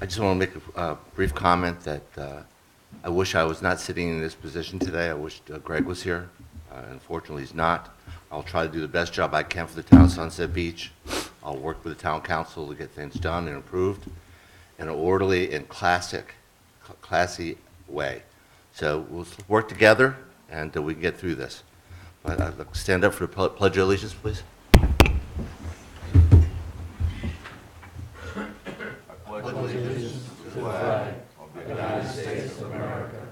I just want to make a brief comment that I wish I was not sitting in this position today. I wish Greg was here. Unfortunately, he's not. I'll try to do the best job I can for the town of Sunset Beach. I'll work with the town council to get things done and improved in an orderly and classy way. So we'll work together, and we can get through this. But I'd like to stand up for the Pledge of Allegiance, please. Pledge allegiance to the flag of the United States of America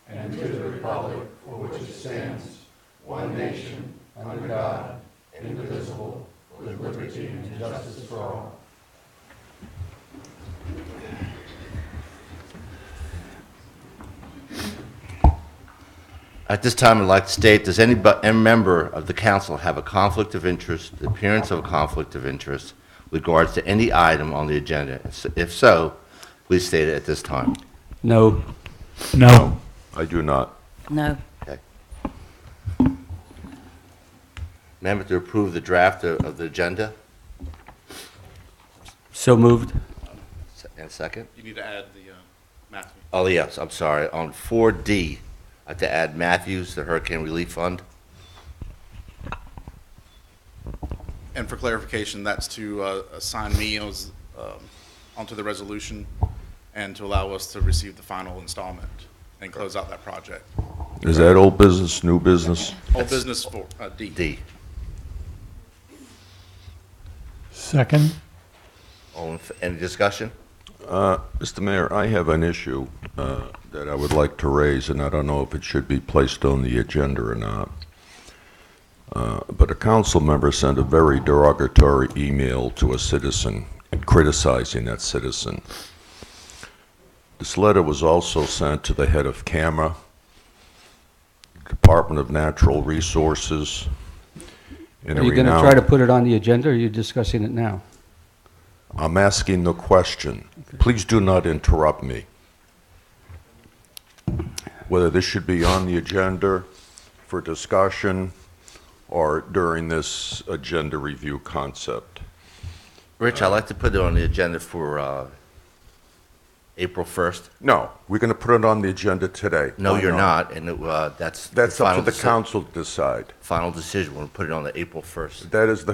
and to the republic for which it stands, one nation, under God, indivisible, with liberty and justice for all. At this time, I'd like to state, does any member of the council have a conflict of interest, the appearance of a conflict of interest, with regards to any item on the agenda? If so, please state it at this time. No. No. I do not. No. Okay. Amendment to approve the draft of the agenda. So moved. And second? You need to add the Matthew. Oh, yes, I'm sorry. On 4D, I have to add Matthews, the Hurricane Relief Fund. And for clarification, that's to assign me as, onto the resolution and to allow us to receive the final installment and close out that project. Is that old business, new business? Old business for D. D. Second. Any discussion? Mr. Mayor, I have an issue that I would like to raise, and I don't know if it should be placed on the agenda or not. But a council member sent a very derogatory email to a citizen and criticizing that citizen. This letter was also sent to the head of CAMA, Department of Natural Resources, and Are you going to try to put it on the agenda, or are you discussing it now? I'm asking the question. Okay. Please do not interrupt me. Whether this should be on the agenda for discussion or during this agenda review concept. Rich, I'd like to put it on the agenda for April 1st. No, we're going to put it on the agenda today. No, Why you're not, and that's That's the up to final the council to decide. final decision. We're going to put it on the April 1st. That is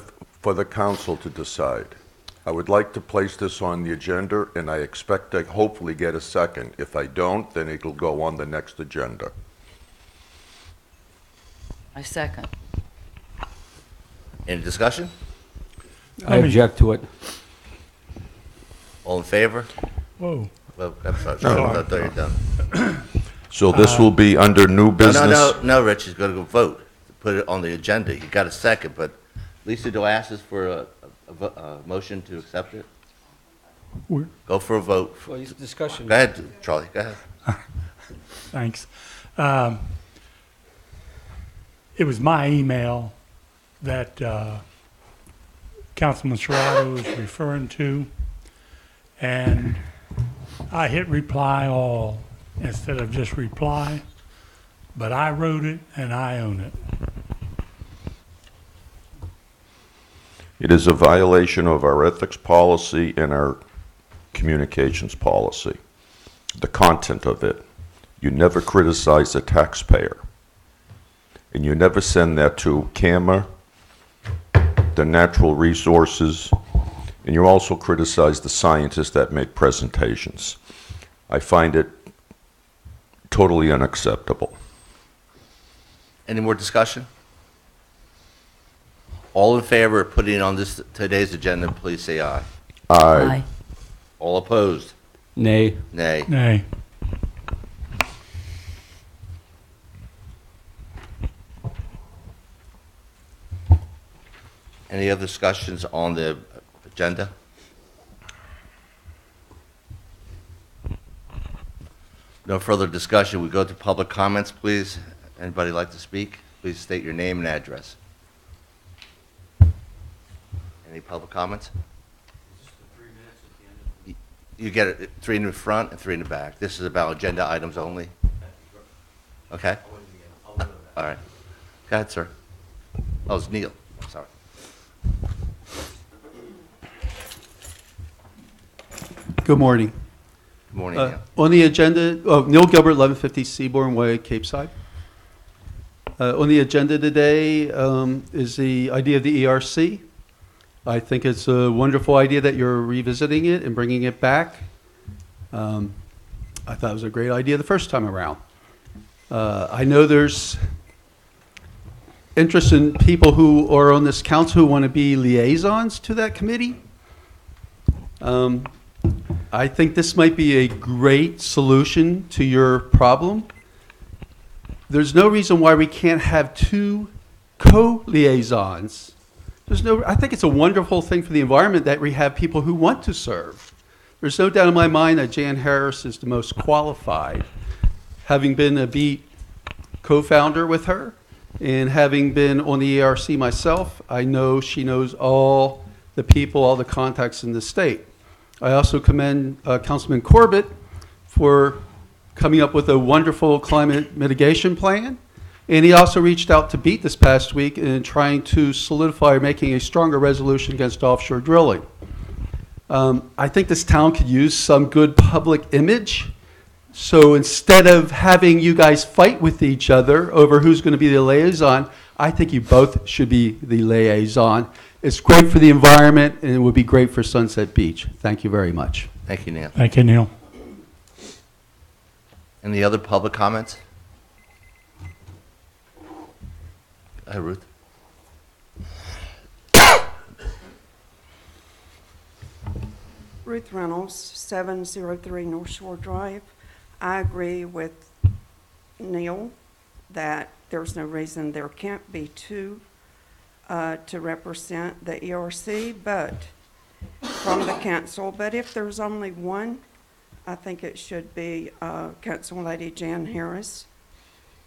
for the council to decide. I would like to place this on the agenda, and I expect to hopefully get a second. If I don't, then it'll go on the next agenda. I second. Any discussion? I object to it. All in favor? Whoa. Well, I'm sorry. No. I thought you're done. So this will be under new business? No, Rich, he's going to go vote. To put it on the agenda. You got a second, but Lisa, do I ask this for a motion to accept it? Go for a vote. Well, it's discussion. Go ahead, Charlie, go ahead. Thanks. It was my email that Councilman Serrato was referring to, and I hit reply all instead of just reply, but I wrote it and I own it. It is a violation of our ethics policy and our communications policy. The content of it. You never criticize the taxpayer. And you never send that to CAMA, the natural resources, and you also criticize the scientists that make presentations. I find it totally unacceptable. Any more discussion? All in favor of putting it on today's agenda, please say aye. Aye. All opposed? Nay. Nay. Nay. Any other discussions on the agenda? No further discussion. We go to public comments, please. Anybody like to speak? Please state your name and address. Any public comments? You get it, 3 in the front and 3 in the back. This is about agenda items only. Okay? All right. Go ahead, sir. Oh, it's Neil. Sorry. Good morning. Good morning, Neil. On the agenda, Neil Gilbert, 1150 Seabourn Way, Cape Side. On the agenda today is the idea of the ERC. I think it's a wonderful idea that you're revisiting it and bringing it back. I thought it was a great idea the first time around. I know there's interest in people who are on this council who want to be liaisons to that committee. I think this might be a great solution to your problem. There's no reason why we can't have two co-liaisons. I think it's a wonderful thing for the environment that we have people who want to serve. There's no doubt in my mind that Jan Harris is the most qualified. Having been a BEAT co-founder with her and having been on the ERC myself, I know she knows all the people, all the contacts in the state. I also commend Councilman Corbett for coming up with a wonderful climate mitigation plan. And he also reached out to BEAT this past week in trying to solidify making a stronger resolution against offshore drilling. I think this town could use some good public image. So instead of having you guys fight with each other over who's going to be the liaison, I think you both should be the liaison. It's great for the environment, and it would be great for Sunset Beach. Thank you very much. Thank you, Neil. Thank you, Neil. Any other public comments? Hi, Ruth. Ruth Reynolds, 703 North Shore Drive. I agree with Neil that there's no reason there can't be two to represent the ERC, but from the council. But if there's only one, I think it should be Council Lady Jan Harris.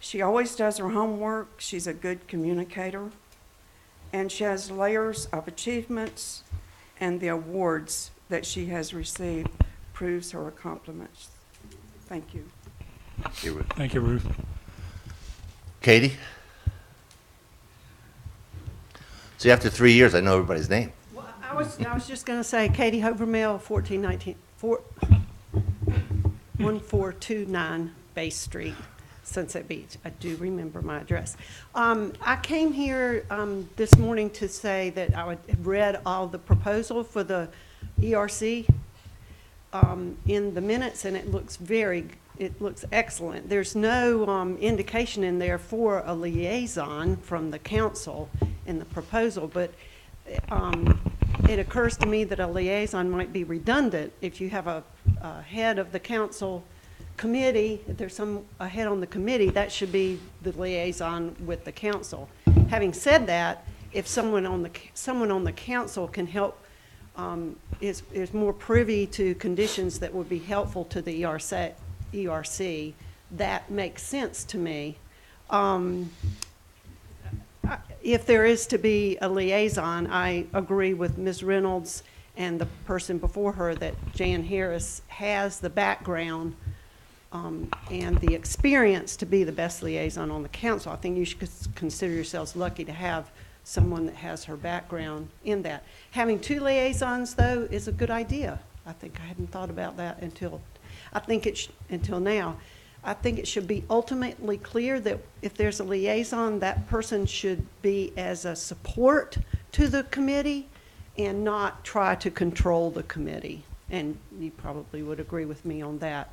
She always does her homework. She's a good communicator, and she has layers of achievements, and the awards that she has received proves her accomplishments. Thank you. Thank you, Ruth. Thank you, Ruth. Katie? See, after 3 years, I know everybody's name. Well, I was just going to say Katie Hovermill, 1429 Bay Street, Sunset Beach. I do remember my address. I came here this morning to say that I had read all the proposal for the ERC in the minutes, and it looks excellent. There's no indication in there for a liaison from the council in the proposal, but it occurs to me that a liaison might be redundant if you have a head of the council committee. If there's a head on the committee, that should be the liaison with the council. Having said that, if someone on the council can help, is more privy to conditions that would be helpful to the ERC, that makes sense to me. If there is to be a liaison, I agree with Ms. Reynolds and the person before her that Jan Harris has the background and the experience to be the best liaison on the council. I think you should consider yourselves lucky to have someone that has her background in that. Having two liaisons, though, is a good idea. I think I hadn't thought about that until now. I think it should be ultimately clear that if there's a liaison, that person should be as a support to the committee and not try to control the committee. And you probably would agree with me on that.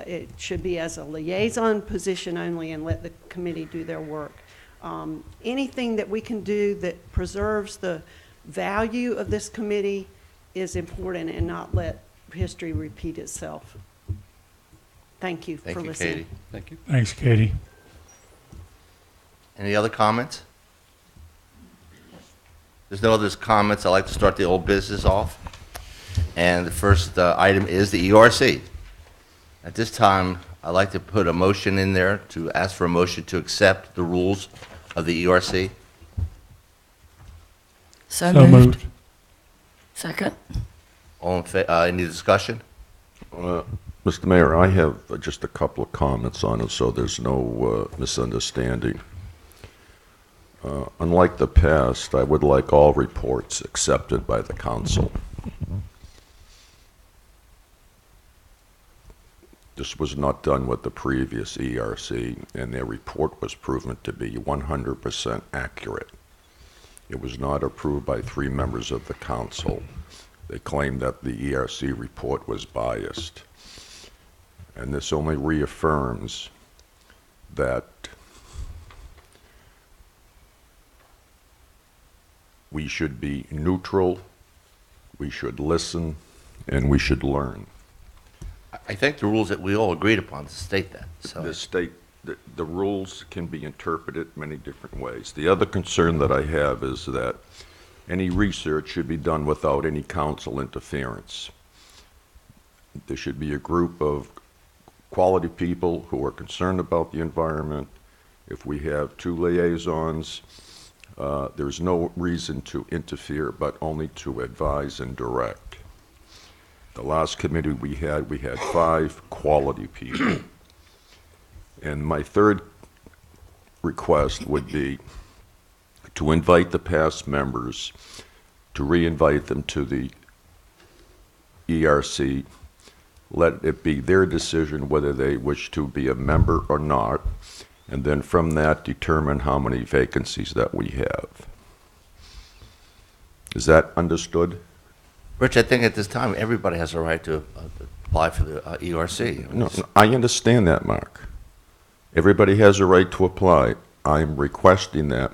It should be as a liaison position only and let the committee do their work. Anything that we can do that preserves the value of this committee is important, and not let history repeat itself. Thank you for listening. Katie. Thank you. Thanks, Katie. Any other comments? There's no other comments. I'd like to start the old business off. And the first item is the ERC. At this time, I'd like to put a motion in there to ask for a motion to accept the rules of the ERC. So So moved. moved. Second. Any discussion? Mr. Mayor, I have just a couple of comments on it, so there's no misunderstanding. Unlike the past, I would like all reports accepted by the council. This was not done with the previous ERC, and their report was proven to be 100% accurate. It was not approved by 3 members of the council. They claimed that the ERC report was biased. And this only reaffirms that we should be neutral, we should listen, and we should learn. I think the rules that we all agreed upon state that, so. The rules can be interpreted many different ways. The other concern that I have is that any research should be done without any council interference. There should be a group of quality people who are concerned about the environment. If we have 2 liaisons, there's no reason to interfere, but only to advise and direct. The last committee we had 5 quality people. And my third request would be to invite the past members, to re-invite them to the ERC. Let it be their decision whether they wish to be a member or not, and then from that determine how many vacancies that we have. Is that understood? Rich, I think at this time, everybody has a right to apply for the ERC. No, I understand that, Mark. Everybody has a right to apply. I'm requesting that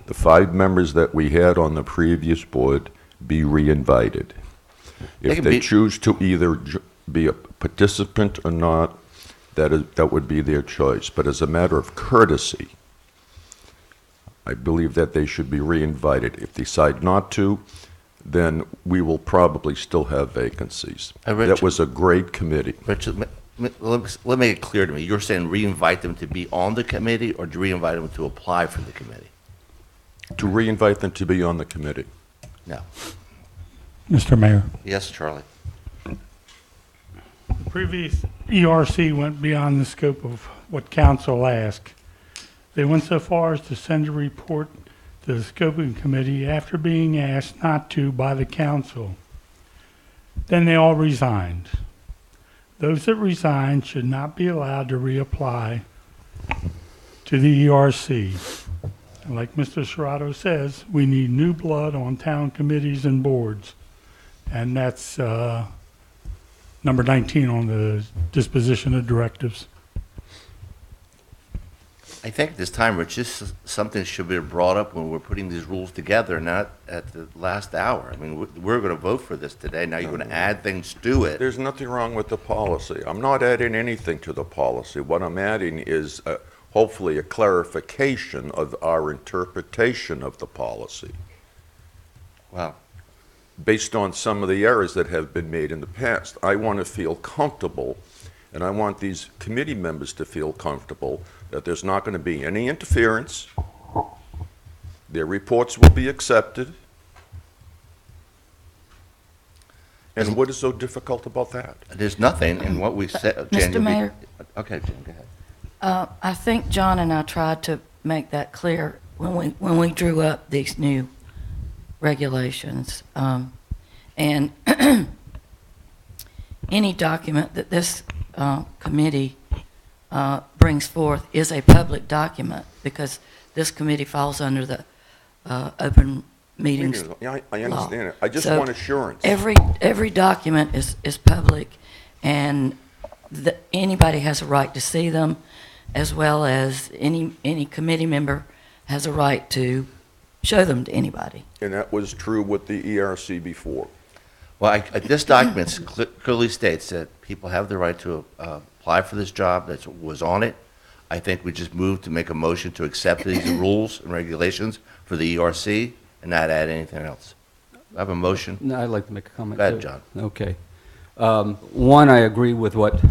the 5 members that we had on the previous board be re-invited. If they choose to either be a participant or not, that would be their choice. But as a matter of courtesy, I believe that they should be re-invited. If they decide not to, then we will probably still have vacancies. That was a great committee. Richard, let me make it clear to me. You're saying re-invite them to be on the committee or to re-invite them to apply for the committee? To re-invite them to be on the committee. No. Mr. Mayor, Yes, Charlie? the previous ERC went beyond the scope of what council asked. They went so far as to send a report to the scoping committee after being asked not to by the council. Then they all resigned. Those that resigned should not be allowed to reapply to the ERC. And like Mr. Serrato says, we need new blood on town committees and boards. And that's number 19 on the disposition of directives. I think at this time, Rich, this is something should be brought up when we're putting these rules together, not at the last hour. I mean, we're going to vote for this today. Now you're going to add things to it. There's nothing wrong with the policy. I'm not adding anything to the policy. What I'm adding is hopefully a clarification of our interpretation of the policy Wow. based on some of the errors that have been made in the past. I want to feel comfortable, and I want these committee members to feel comfortable that there's not going to be any interference. Their reports will be accepted. And what is so difficult about that? There's nothing in what we said. Jan, Mr. you'll be- Mayor? Okay, Jan, go ahead. I think John and I tried to make that clear when we drew up these new regulations. And any document that this committee brings forth is a public document because this committee falls under the open meetings Yeah, I understand law. it. I just So want assurance. Every document is public, and anybody has a right to see them, as well as any committee member has a right to show them to anybody. And that was true with the ERC before. Well, this document clearly states that people have the right to apply for this job. That was on it. I think we just moved to make a motion to accept these rules and regulations for the ERC and not add anything else. I have a motion. No, I'd like to make a comment. Go ahead, too. John. Okay. One, I agree with what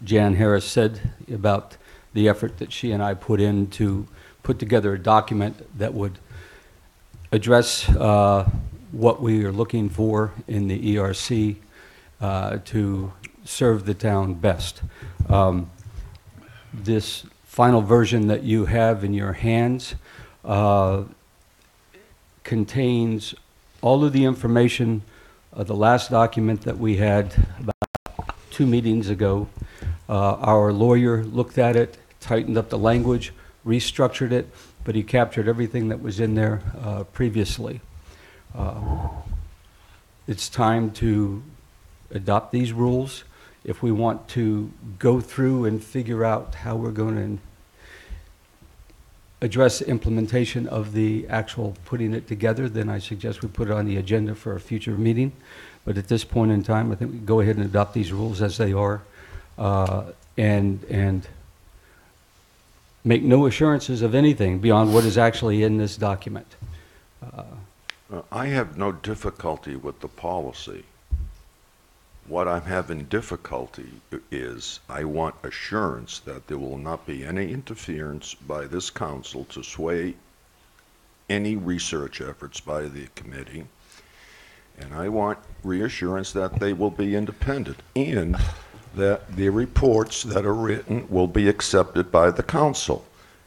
Jan Harris said about the effort that she and I put in to put together a document that would address what we are looking for in the ERC to serve the town best. This final version that you have in your hands contains all of the information of the last document that we had about 2 meetings ago. Our lawyer looked at it, tightened up the language, restructured it, but he captured everything that was in there previously. It's time to adopt these rules. If we want to go through and figure out how we're going to address implementation of the actual putting it together, then I suggest we put it on the agenda for a future meeting. But at this point in time, I think we go ahead and adopt these rules as they are, and make no assurances of anything beyond what is actually in this document. I have no difficulty with the policy. What I'm having difficulty is I want assurance that there will not be any interference by this council to sway any research efforts by the committee. And I want reassurance that they will be independent and that the reports that are written will be accepted by the council.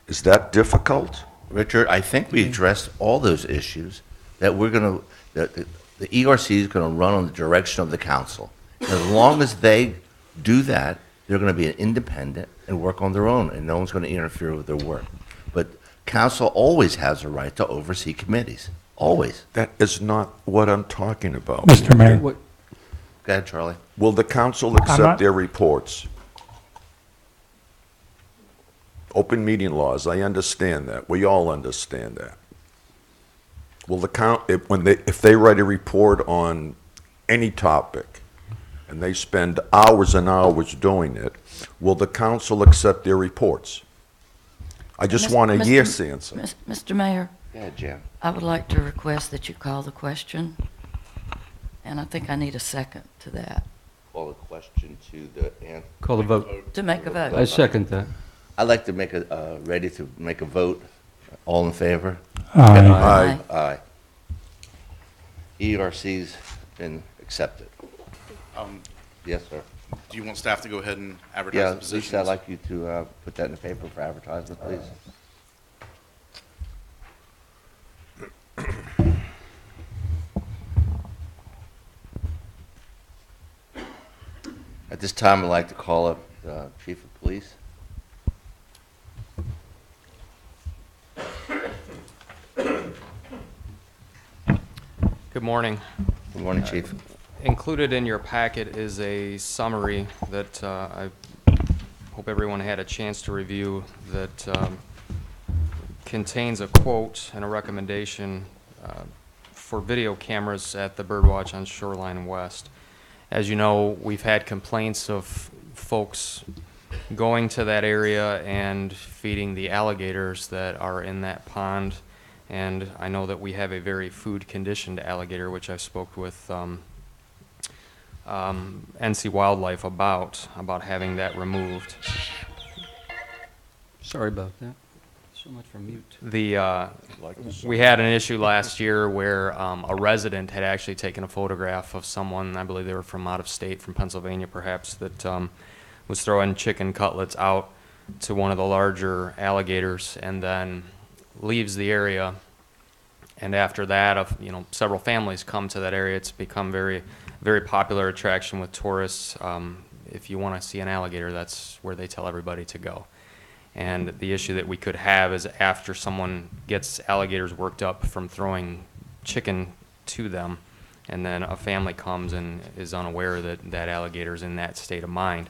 Is that difficult? Richard, I think we addressed all those issues that we're going to, that the ERC is going to run on the direction of the council. As long as they do that, they're going to be independent and work on their own, and no one's going to interfere with their work. But council always has a right to oversee committees, always. That is not what I'm talking about. Mr. Mayor, What- Go ahead, Charlie. Will the council not- accept their reports? Open meeting laws, I understand that. We all understand that. Will the if they write a report on any topic, and they spend hours and hours doing it, will the council accept their reports? I just Mis- want a Mr. yes answer. Mr. Mayor, Go ahead, Jan. I would like to request that you call the question, and I think I need a second to that, Call a question to the, Call the vote. to make a vote. I second that. I'd like to make ready to make a vote. All in favor? Aye. Aye. ERC's been accepted. Yes, sir. Do you want staff to go ahead and advertise Yeah, the positions? Lisa, I'd like you to put that in the paper for advertisement, please. At this time, I'd like to call up Chief of Police. Good morning. Good morning, Chief. Included in your packet is a summary that I hope everyone had a chance to review that contains a quote and a recommendation for video cameras at the Birdwatch on Shoreline West. As you know, we've had complaints of folks going to that area and feeding the alligators that are in that pond. And I know that we have a very food-conditioned alligator, which I spoke with NC Wildlife about having that removed. Sorry about that. So much for mute. We had an issue last year where a resident had actually taken a photograph of someone, I believe they were from out of state, from Pennsylvania perhaps, that was throwing chicken cutlets out to one of the larger alligators and then leaves the area. And after that, several families come to that area. It's become very, very popular attraction with tourists. If you want to see an alligator, that's where they tell everybody to go. And the issue that we could have is after someone gets alligators worked up from throwing chicken to them, and then a family comes and is unaware that that alligator's in that state of mind.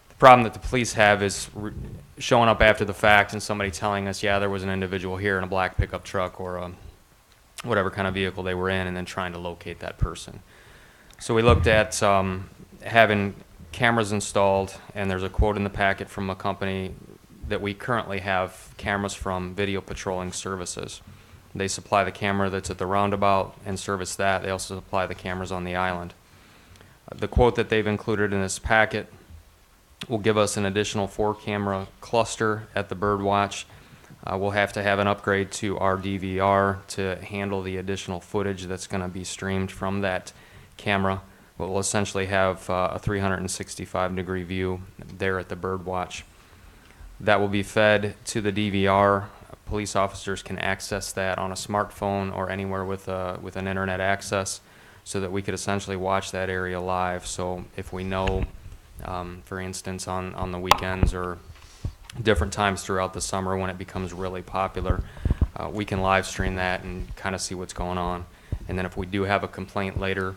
The problem that the police have is showing up after the fact and somebody telling us, yeah, there was an individual here in a black pickup truck or a whatever kind of vehicle they were in, and then trying to locate that person. So we looked at having cameras installed, and there's a quote in the packet from a company that we currently have cameras from, Video Patrolling Services. They supply the camera that's at the roundabout and service that. They also supply the cameras on the island. The quote that they've included in this packet will give us an additional 4-camera cluster at the Birdwatch. We'll have to have an upgrade to our DVR to handle the additional footage that's going to be streamed from that camera. We'll essentially have a 365-degree view there at the Birdwatch. That will be fed to the DVR. Police officers can access that on a smartphone or anywhere with an internet access, so that we could essentially watch that area live. So if we know For instance, on the weekends or different times throughout the summer when it becomes really popular, we can live stream that and kind of see what's going on. And then if we do have a complaint later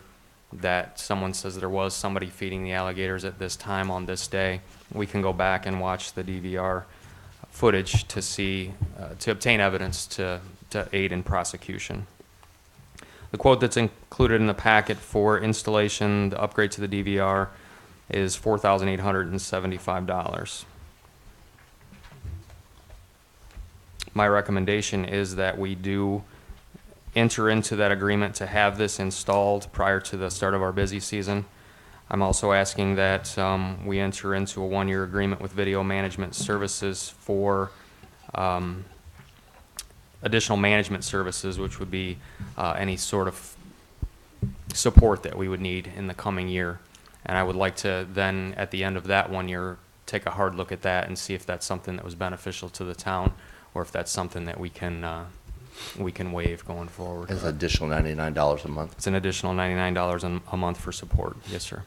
that someone says there was somebody feeding the alligators at this time on this day, we can go back and watch the DVR footage to see, to obtain evidence to aid in prosecution. The quote that's included in the packet for installation, the upgrade to the DVR, is $4,875. My recommendation is that we do enter into that agreement to have this installed prior to the start of our busy season. I'm also asking that we enter into a one-year agreement with Video Management Services for additional management services, which would be any sort of support that we would need in the coming year. And I would like to then, at the end of that 1 year, take a hard look at that and see if that's something that was beneficial to the town, or if that's something that we can waive going forward. It's an additional $99 a month. It's an additional $99 a month for support. Yes, sir.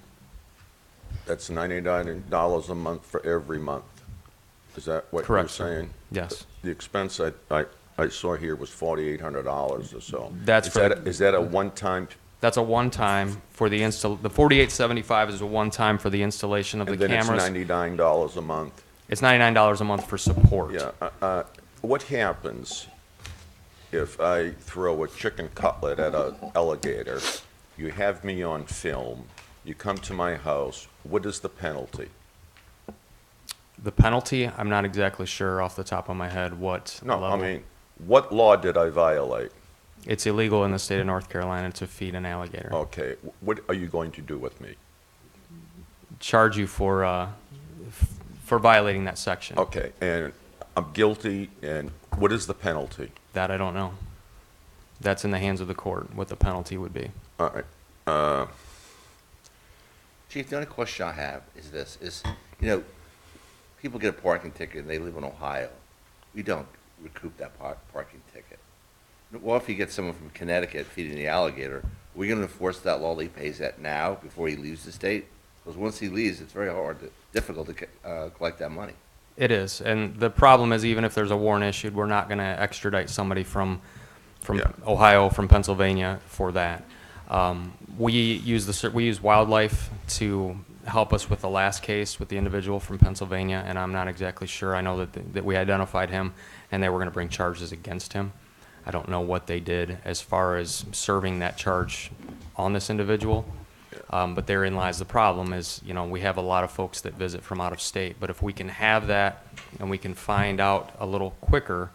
That's $99 a month for every month. Is that what Correct, you're sir. saying? Yes. The expense I saw here was $4,800 or so. That's Is that a one-time? That's a one-time for the the $4,875 is a one-time for the installation of the And then cameras. it's $99 a month? It's $99 a month for support. Yeah. What happens if I throw a chicken cutlet at an alligator? You have me on film. You come to my house. What is the penalty? The penalty, I'm not exactly sure off the top of my head what No, level. I mean, what law did I violate? It's illegal in the state of North Carolina to feed an alligator. Okay. What are you going to do with me? Charge you for violating that section. Okay, and I'm guilty, and what is the penalty? That I don't know. That's in the hands of the court, what the penalty would be. All right. Chief, the only question I have is this, people get a parking ticket and they live in Ohio. We don't recoup that parking ticket. Well, if you get someone from Connecticut feeding the alligator, are we going to enforce that law that he pays that now before he leaves the state? Because once he leaves, it's very difficult to collect that money. It is, and the problem is even if there's a warrant issued, we're not going to extradite somebody from Yeah. Ohio, from Pennsylvania for that. We use wildlife to help us with the last case with the individual from Pennsylvania, and I'm not exactly sure. I know that we identified him, and they were going to bring charges against him. I don't know what they did as far as serving that charge on this individual. But therein lies the problem is, we have a lot of folks that visit from out of state, but if we can have that and we can find out a little quicker,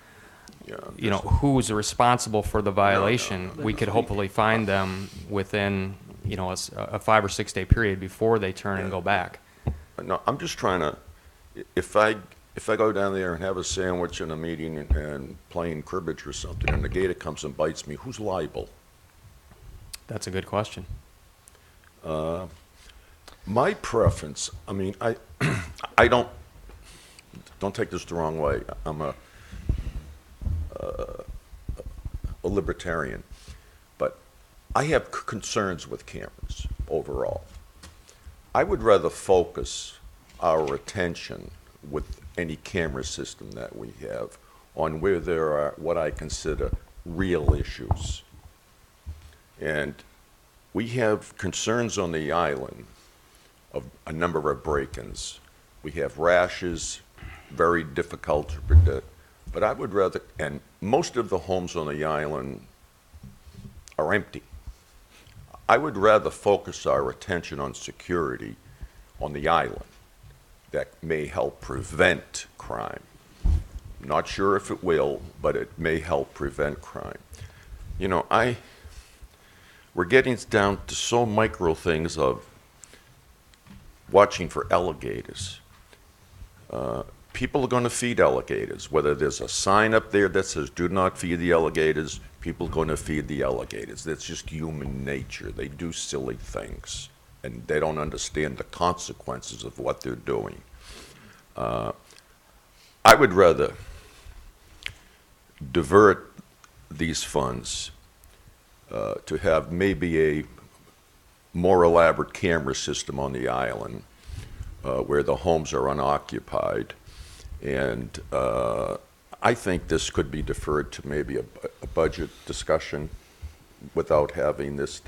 who's responsible for the violation, we could hopefully find them within, a 5 or 6 day period before they turn and go back. No, I'm just trying to, if I go down there and have a sandwich and a meeting and playing cribbage or something, and the gator comes and bites me, who's liable? That's a good question. My preference, I don't take this the wrong way. I'm a libertarian, but I have concerns with cameras overall. I would rather focus our attention with any camera system that we have on where there are what I consider real issues. And we have concerns on the island of a number of break-ins. We have rashes, very difficult to predict. But I would rather, and most of the homes on the island are empty. I would rather focus our attention on security on the island that may help prevent crime. Not sure if it will, but it may help prevent crime. We're getting down to so micro things of watching for alligators. People are going to feed alligators. Whether there's a sign up there that says, do not feed the alligators, people are going to feed the alligators. That's just human nature. They do silly things, and they don't understand the consequences of what they're doing. I would rather divert these funds to have maybe a more elaborate camera system on the island, where the homes are unoccupied. And I think this could be deferred to maybe a budget discussion without having this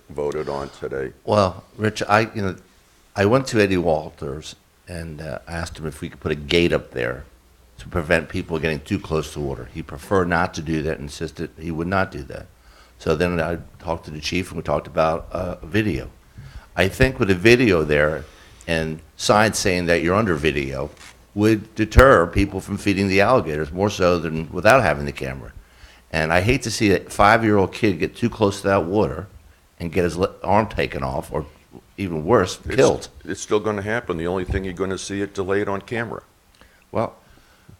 voted on today. Well, Rich, I went to Eddie Walters and asked him if we could put a gate up there to prevent people getting too close to water. He preferred not to do that, insisted he would not do that. So then I talked to the chief and we talked about a video. I think with a video there and signs saying that you're under video would deter people from feeding the alligators more so than without having the camera. And I hate to see a 5-year-old kid get too close to that water and get his arm taken off, or even worse, killed. It's still going to happen. The only thing you're going to see it delayed on camera. Well,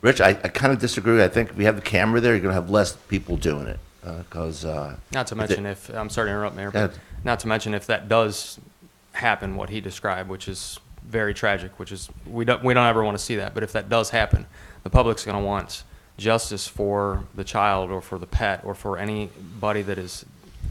Rich, I kind of disagree. I think if we have the camera there, you're going to have less people doing it. Because Not to mention if, I'm sorry to interrupt, Mayor, Go but ahead. not to mention if that does happen, what he described, which is very tragic, which is, we don't ever want to see that, but if that does happen, the public's going to want justice for the child or for the pet or for anybody that is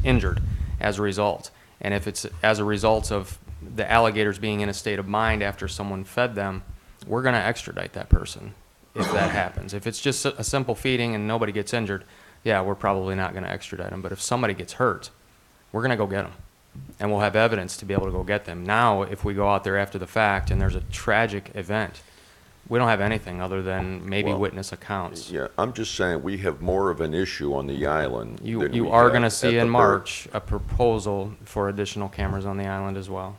injured as a result. And if it's as a result of the alligators being in a state of mind after someone fed them, we're going to extradite that person if that happens. If it's just a simple feeding and nobody gets injured, yeah, we're probably not going to extradite them. But if somebody gets hurt, we're going to go get them. And we'll have evidence to be able to go get them. Now, if we go out there after the fact and there's a tragic event, we don't have anything other than maybe Well, witness accounts. Yeah, I'm just saying we have more of an issue on the island. You than we are have going to at see the in bird. March a proposal for additional cameras on the island as well.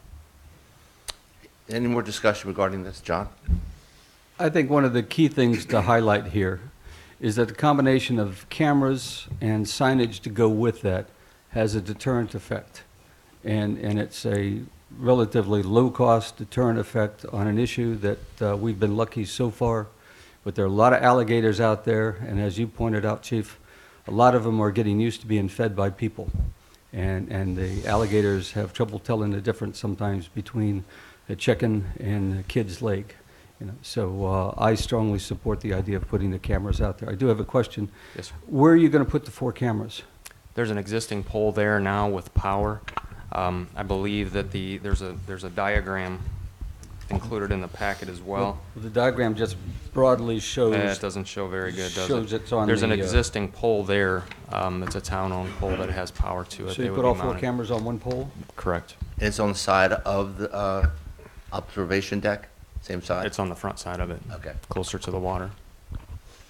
any more discussion regarding this, John? I think one of the key things to highlight here is that the combination of cameras and signage to go with that has a deterrent effect. And it's a relatively low-cost deterrent effect on an issue that we've been lucky so far. But there are a lot of alligators out there, and as you pointed out, Chief, a lot of them are getting used to being fed by people. And the alligators have trouble telling the difference sometimes between a chicken and a kid's leg. You know, so I strongly support the idea of putting the cameras out there. I do have a question. Yes, sir. Where are you going to put the 4 cameras? There's an existing pole there now with power. I believe that there's a diagram included in the packet as well. The diagram just broadly shows. It doesn't show very good, does Shows it? it's on There's an the, existing pole there. It's a town-owned pole that has power to it. So They you would put be all 4 mounted. cameras on one pole? Correct. And it's on the side of the observation deck, same side? It's on the front side of it, Okay. closer to the water.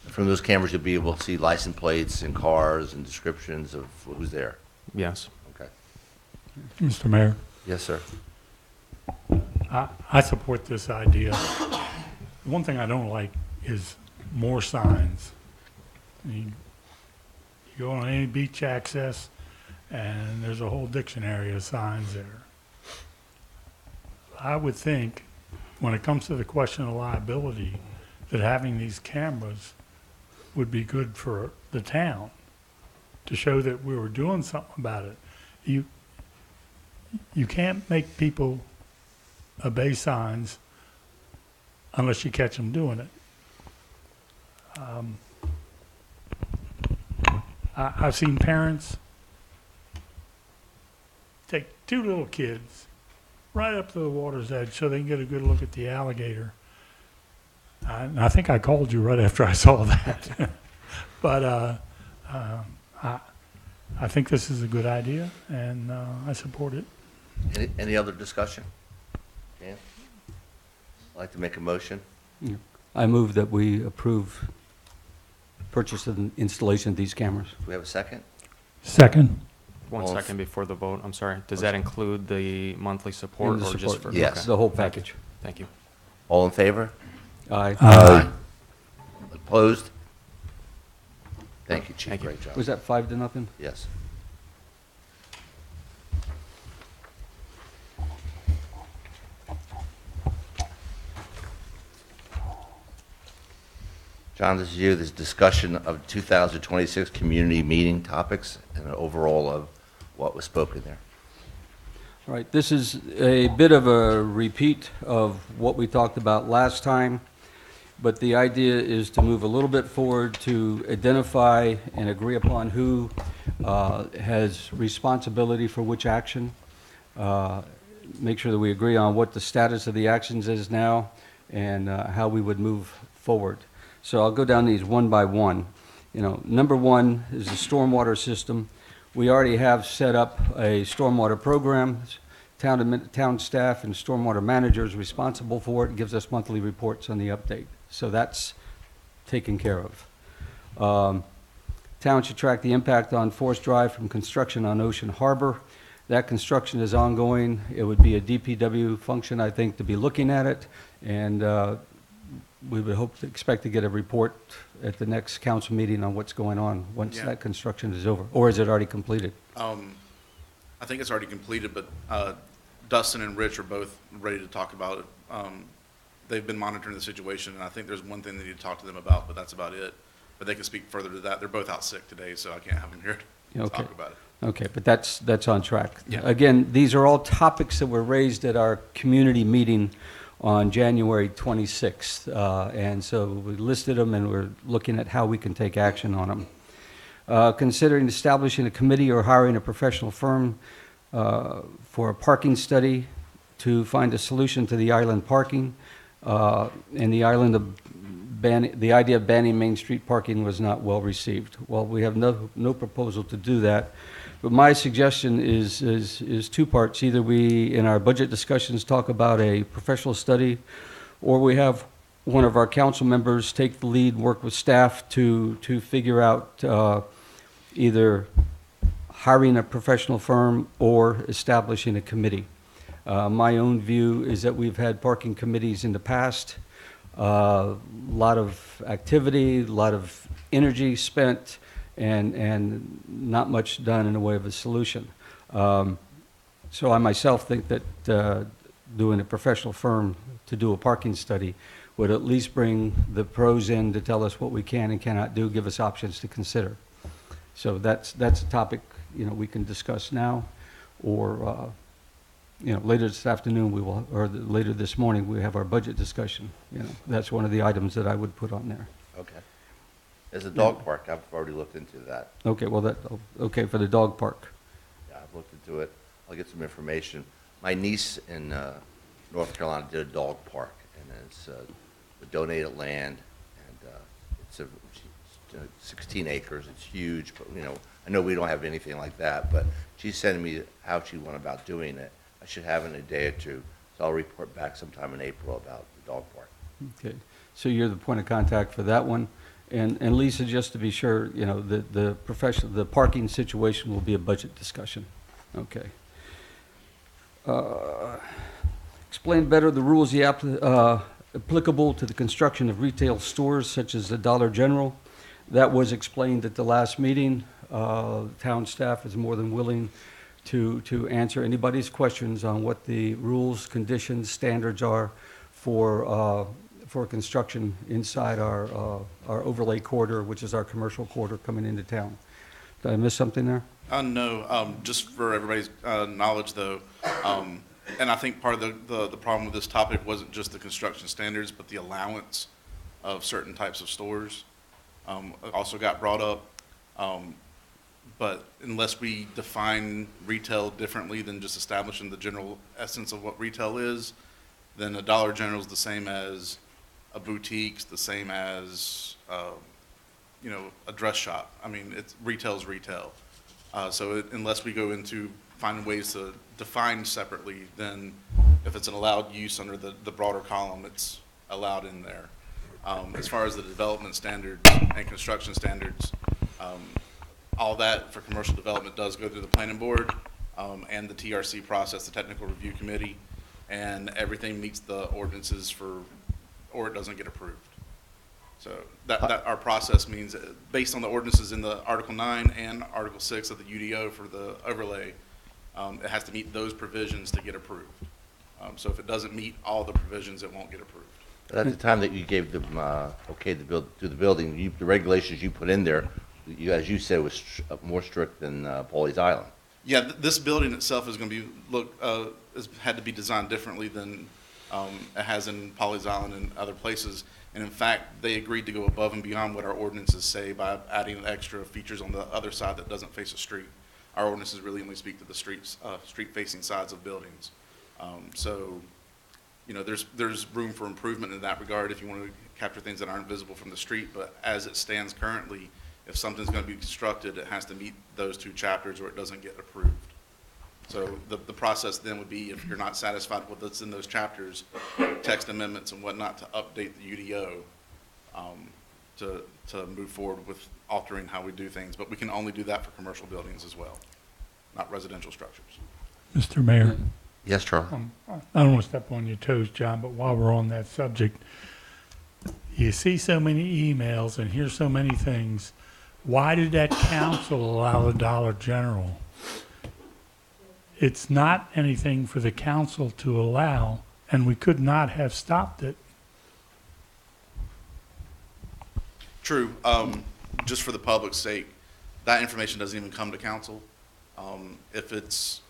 From those cameras, you'll be able to see license plates and cars and descriptions of who's there. Yes. Okay. Mr. Mayor, Yes, sir. I support this idea. The one thing I don't like is more signs. You go on any beach access, and there's a whole dictionary of signs there. I would think, when it comes to the question of liability, that having these cameras would be good for the town to show that we were doing something about it. You can't make people obey signs unless you catch them doing it. I've seen parents take 2 little kids right up to the water's edge so they can get a good look at the alligator. And I think I called you right after I saw that. But I think this is a good idea, and I support it. Any other discussion? Dan? I'd like to make a motion. Yeah. I move that we approve purchase and installation of these cameras. Do we have a second? Second. One All in second before the vote, I'm sorry. Does that include the monthly support And the or just support. for? Yes. okay. The whole Thank you. package. Thank you. All in favor? Aye. Opposed? Thank you, Chief. Thank you. Great job. Was that 5-0? Yes. John, this is you. This discussion of 2026 community meeting topics and an overall of what was spoken there. All right, this is a bit of a repeat of what we talked about last time, but the idea is to move a little bit forward to identify and agree upon who has responsibility for which action. make sure that we agree on what the status of the actions is now and how we would move forward. So I'll go down these one by one. You know, number one is the stormwater system. We already have set up a stormwater program. Town staff and stormwater managers responsible for it, gives us monthly reports on the update. So that's taken care of. Town should track the impact on Forest Drive from construction on Ocean Harbor. That construction is ongoing. It would be a DPW function, I think, to be looking at it, and we would expect to get a report at the next council meeting on what's going on once Yeah. that construction is over. Or is it already completed? I think it's already completed, but Dustin and Rich are both ready to talk about it. They've been monitoring the situation, and I think there's one thing they need to talk to them about, but that's about it. But they can speak further to that. They're both out sick today, so I can't have them here to Okay. talk about it. Okay, but that's on track. Yeah. Again, these are all topics that were raised at our community meeting on January 26th. And so we listed them, and we're looking at how we can take action on them. Considering establishing a committee or hiring a professional firm for a parking study to find a solution to the island parking. And the idea of banning Main Street parking was not well received. Well, we have no proposal to do that. But my suggestion is two parts. Either we, in our budget discussions, talk about a professional study, or we have one of our council members take the lead, work with staff to figure out either hiring a professional firm or establishing a committee. My own view is that we've had parking committees in the past, a lot of activity, a lot of energy spent, and not much done in the way of a solution. So I myself think that doing a professional firm to do a parking study would at least bring the pros in to tell us what we can and cannot do, give us options to consider. So that's a topic, you know, we can discuss now, or you know, later this afternoon we will, or later this morning we have our budget discussion. You know, that's one of the items that I would put on there. Okay. There's a dog park. I've already looked into that. Okay, well okay, for the dog park. Yeah, I've looked into it. I'll get some information. My niece in North Carolina did a dog park, and it's donated land, and it's 16 acres. It's huge, but you know, I know we don't have anything like that. But she's sending me how she went about doing it. I should have it in a day or two, so I'll report back sometime in April about the dog park. Okay, so you're the point of contact for that one. And Lisa, just to be sure, you know, the parking situation will be a budget discussion. Okay. Explain better the rules applicable to the construction of retail stores such as the Dollar General. That was explained at the last meeting. Town staff is more than willing to answer anybody's questions on what the rules, conditions, standards are for construction inside our overlay corridor, which is our commercial corridor coming into town. Did I miss something there? No, just for everybody's knowledge, though, and I think part of the problem with this topic wasn't just the construction standards, but the allowance of certain types of stores also got brought up. But unless we define retail differently than just establishing the general essence of what retail is, then a Dollar General is the same as a boutique's, the same as you know, a dress shop. I mean, retail's retail. So unless we go into finding ways to define separately, then if it's an allowed use under the broader column, it's allowed in there. As far as the development standards and construction standards, all that for commercial development does go through the planning board and the TRC process, the technical review committee, and everything meets the ordinances or it doesn't get approved. So that our process means that based on the ordinances in the Article 9 and Article 6 of the UDO for the overlay, it has to meet those provisions to get approved. So if it doesn't meet all the provisions, it won't get approved. But at the time that you gave them okay to do the building, the regulations you put in there, as you said, was more strict than Pawleys Island. Yeah, this building itself is going to be had to be designed differently than it has in Pawleys Island and other places. And in fact, they agreed to go above and beyond what our ordinances say by adding extra features on the other side that doesn't face a street. Our ordinances really only speak to the street-facing sides of buildings. So, you know, there's room for improvement in that regard if you want to capture things that aren't visible from the street. But as it stands currently, if something's going to be constructed, it has to meet those 2 chapters or it doesn't get approved. So the process then would be, if you're not satisfied with what's in those chapters, text amendments and whatnot to update the UDO to move forward with altering how we do things. But we can only do that for commercial buildings as well, not residential structures. Mr. Mayor, Yes, Charlie? I don't want to step on your toes, John, but while we're on that subject, you see so many emails and hear so many things. Why did that council allow the Dollar General? It's not anything for the council to allow, and we could not have stopped it. True. Just for the public's sake, that information doesn't even come to council. If it's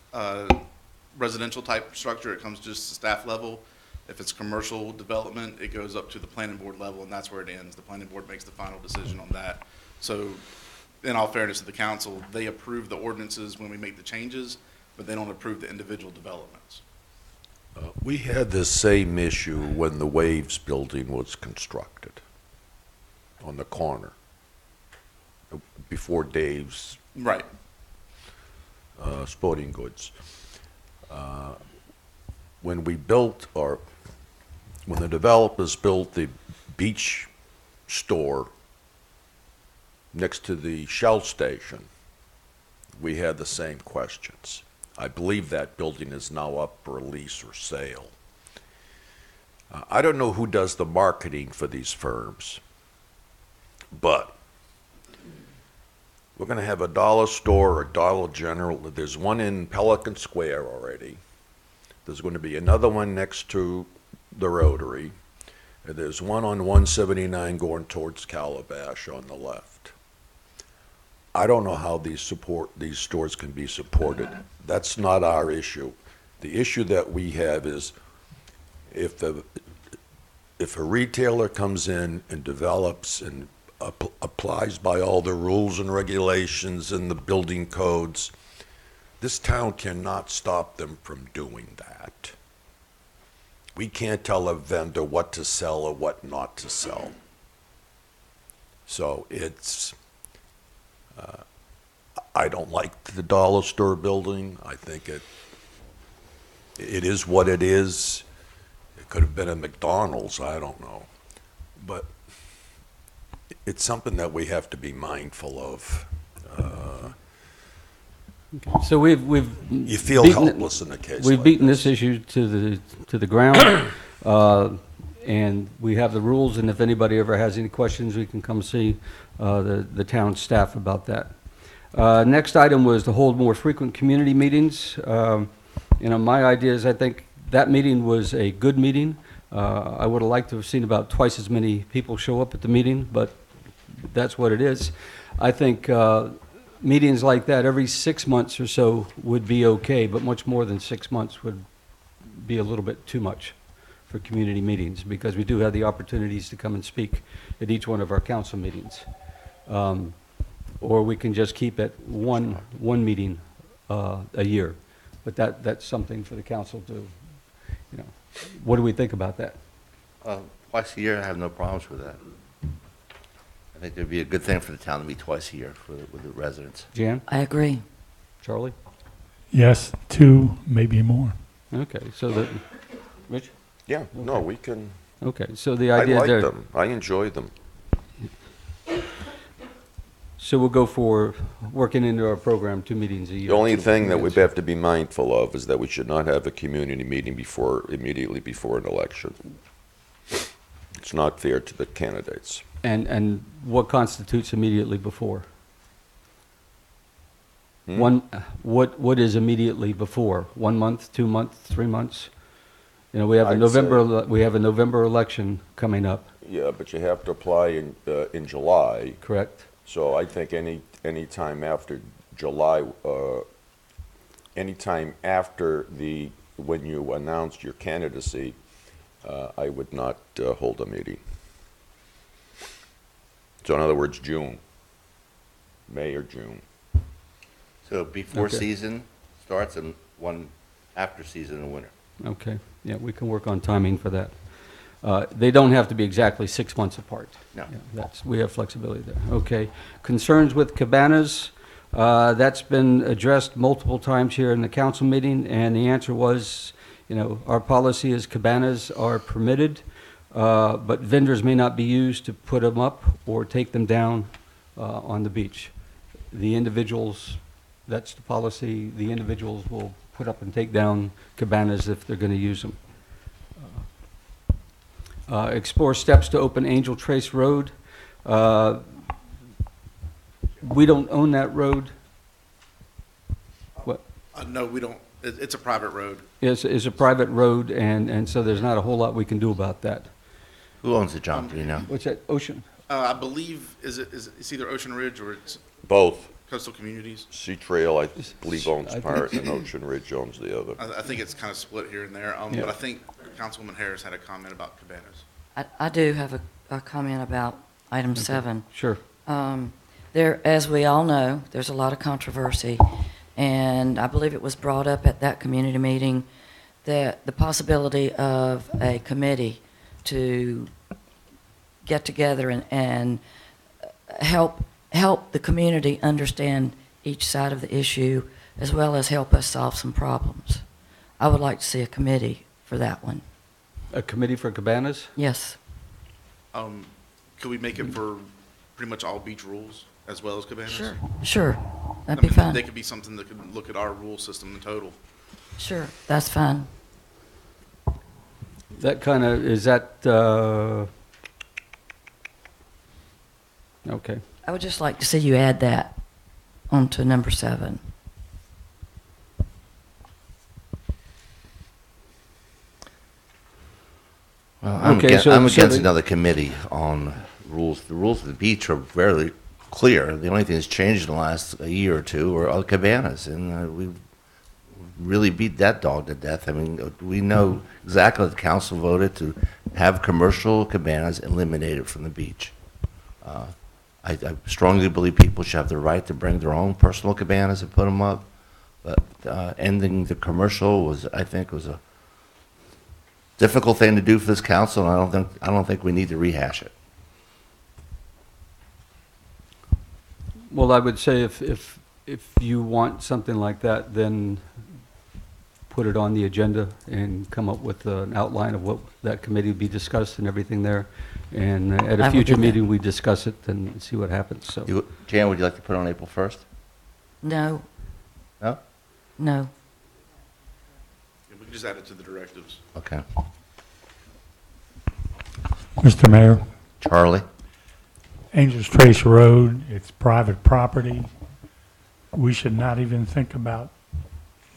residential type structure, it comes just to staff level. If it's commercial development, it goes up to the planning board level, and that's where it ends. The planning board makes the final decision on that. So in all fairness to the council, they approve the ordinances when we make the changes, but they don't approve the individual developments. We had the same issue when the Waves building was constructed on the corner, before Dave's Right. Sporting Goods. When we built, or when the developers built the beach store next to the Shell station, we had the same questions. I believe that building is now up for lease or sale. I don't know who does the marketing for these firms, but we're going to have a dollar store, a Dollar General. There's one in Pelican Square already. There's going to be another one next to the Rotary. And there's one on 179 going towards Cabaas on the left. I don't know how these stores can be supported. That's not our issue. The issue that we have is if a retailer comes in and develops and applies by all the rules and regulations and the building codes, this town cannot stop them from doing that. We can't tell a vendor what to sell or what not to sell. So it's, I don't like the dollar store building. I think it is what it is. It could have been a McDonald's, I don't know. But it's something that we have to be mindful of. So we've You feel beaten it- helpless in a case We've like beaten this. this issue to the ground, and we have the rules, and if anybody ever has any questions, we can come see the town staff about that. Next item was to hold more frequent community meetings. My idea is I think that meeting was a good meeting. I would have liked to have seen about twice as many people show up at the meeting, but that's what it is. I think meetings like that every 6 months or so would be okay, but much more than 6 months would be a little bit too much for community meetings, because we do have the opportunities to come and speak at each one of our council meetings. Or we can just keep it one meeting a year. But that's something for the council to, what do we think about that? Twice a year, I have no problems with that. I think it'd be a good thing for the town to meet twice a year with the residents. Jan? I agree. Charlie? Yes, 2, maybe more. Okay, so that, Rich? Yeah, no, we can, Okay, so the I idea like there. them. I enjoy them. So we'll go for working into our program 2 meetings a year. The only 2 thing that we meetings. have to be mindful of is that we should not have a community meeting immediately before an election. It's not fair to the candidates. And what constitutes immediately before? Hmm? What is immediately before? 1 month, 2 months, 3 months? We have a I'd November election coming up, Yeah, but you have to apply in July. correct? So I think any time after July, anytime after when you announce your candidacy, I would not hold a meeting. So in other words, June, May or June. So before Okay. season starts and one after season in winter. Okay, yeah, we can work on timing for that. They don't have to be exactly 6 months apart. No. Yeah, we have flexibility there. Okay. Concerns with Cabanas, that's been addressed multiple times here in the council meeting, and the answer was, our policy is cabanas are permitted, but vendors may not be used to put them up or take them down on the beach. The individuals, that's the policy, the individuals will put up and take down cabanas if they're going to use them. Explore steps to open Angel Trace Road. We don't own that road. What? No, we don't. It's a private road. It's a private road, and so there's not a whole lot we can do about that. Who owns it, John? Do you know? What's that, Ocean? I believe, it's either Ocean Ridge or it's Both. Coastal Communities. Sea Trail, I believe, owns I think- part, and Ocean Ridge owns the other. I think it's kind of split here and there. Yeah. But I think Councilwoman Harris had a comment about Cabanas. I do have a comment about item 7. Sure. There, as we all know, there's a lot of controversy, and I believe it was brought up at that community meeting that the possibility of a committee to get together and help the community understand each side of the issue, as well as help us solve some problems. I would like to see a committee for that one. A committee for Cabanas? Yes. Could we make it for pretty much all beach rules as well as Cabanas? Sure. That'd be fine. They could be something that could look at our rule system in total. Sure, that's fine. That kind of, is that, okay. I would just like to see you add that onto number 7. Well, I'm Okay, against, so- I'm so against the- another committee on rules. The rules of the beach are very clear. The only thing that's changed in the last year or two are cabanas, and we really beat that dog to death. I mean, we know exactly what the council voted to have commercial cabanas eliminated from the beach. I strongly believe people should have the right to bring their own personal cabanas and put them up, but ending the commercial was, I think, was a difficult thing to do for this council, and I don't think we need to rehash it. Well, I would say if you want something like that, then put it on the agenda and come up with an outline of what that committee would be discussed and everything there. And at I a will future do that. meeting, we discuss it and see what happens, so. Jan, would you like to put it on April 1st? No, No? no. Yeah, we can just add it to the directives. Okay. Mr. Mayor, Charlie? Angels Trace Road, it's private property. We should not even think about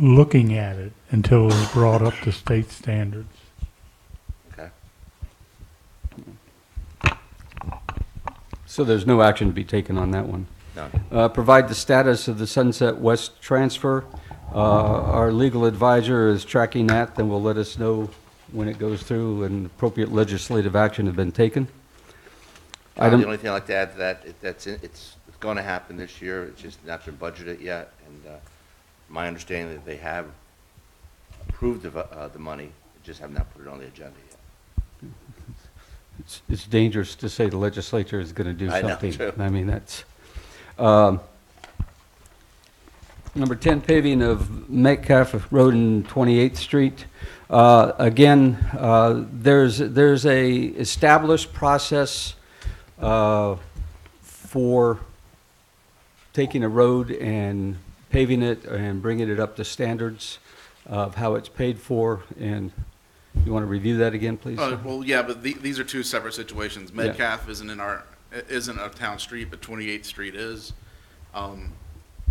looking at it until it's brought up to state standards. Okay. So there's no action to be taken on that one. No. Provide the status of the Sunset West transfer. Our legal advisor is tracking that, then will let us know when it goes through and appropriate legislative action has been taken. The Item, only thing I'd like to add to that, it's going to happen this year, it's just not been budgeted yet, and my understanding that they have approved the money, they just have not put it on the agenda yet. it's dangerous to say the legislature is going to do I know, something. true. I mean, that's, number 10, paving of Metcalf, Roden, 28th Street. Again, there's a established process for taking a road and paving it and bringing it up to standards of how it's paid for. And you want to review that again, please? Well, yeah, but these are two separate situations. Yeah. Metcalf isn't a town street, but 28th Street is.